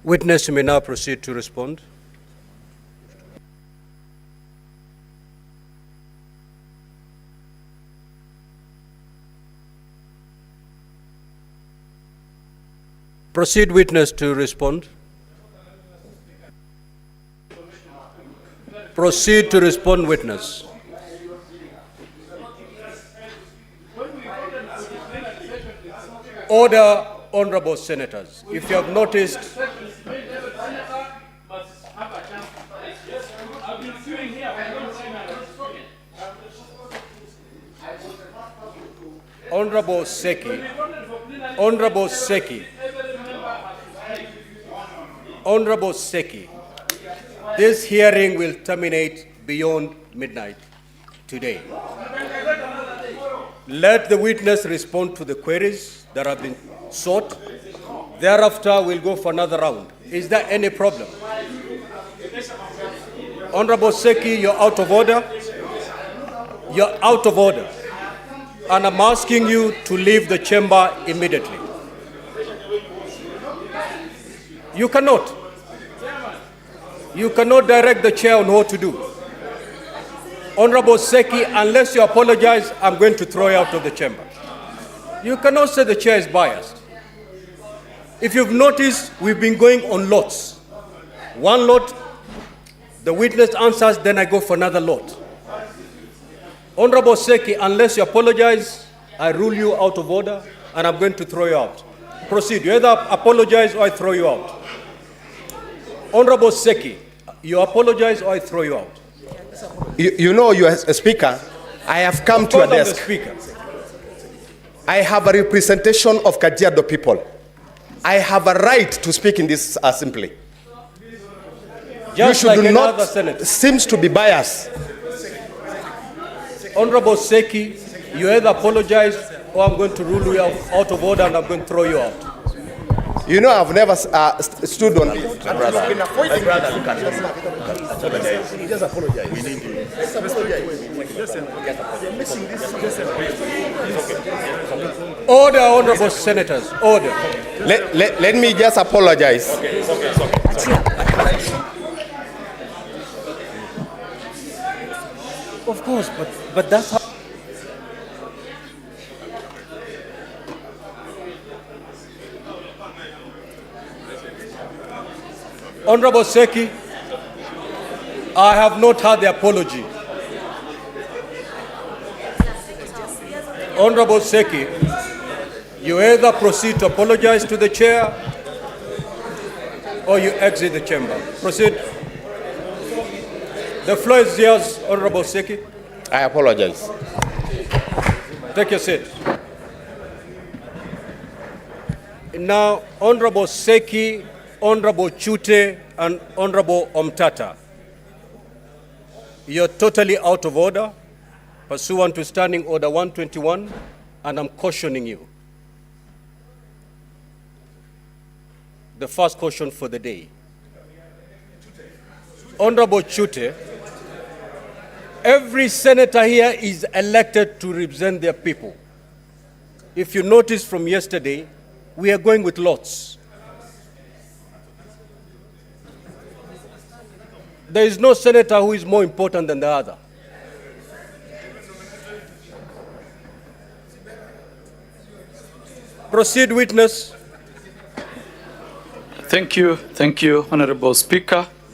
Witness may now proceed to respond. Proceed, witness, to respond. Proceed to respond, witness. Order, honorable senators. If you have noticed, Honorable Seki, Honorable Seki, Honorable Seki, this hearing will terminate beyond midnight today. Let the witness respond to the queries that have been sought. Thereafter, we'll go for another round. Is there any problem? Honorable Seki, you're out of order. You're out of order. And I'm asking you to leave the chamber immediately. You cannot. You cannot direct the chair on what to do. Honorable Seki, unless you apologize, I'm going to throw you out of the chamber. You cannot say the chair is biased. If you've noticed, we've been going on lots. One lot, the witness answers, then I go for another lot. Honorable Seki, unless you apologize, I rule you out of order, and I'm going to throw you out. Proceed. You either apologize or I throw you out. Honorable Seki, you apologize or I throw you out. You know, you as a speaker, I have come to a desk. Speaker. I have a representation of Kajiado people. I have a right to speak in this assembly. Just you should like not senator. Seems to be biased. Honorable Seki, you either apologize or I'm going to rule you out of order and I'm going to throw you out. You know, I've never stood on this. Brother, Just apologize. We need you. Just apologize. Order, honorable senators, order. Let me just apologize. Of course, but that's how. Honorable Seki, I have not heard the apology. Honorable Seki, you either proceed to apologize to the chair or you exit the chamber. Proceed. The floor is yours, Honorable Seki. I apologize. Take your seat. Now, Honorable Seki, Honorable Chute, and Honorable Omtata, you're totally out of order, pursuant to Standing Order 121, and I'm cautioning you. The first caution for the day. Honorable Chute, every senator here is elected to represent their people. If you notice from yesterday, we are going with lots. There is no senator who is more important than the other. Proceed, witness. Thank you, Honorable Speaker.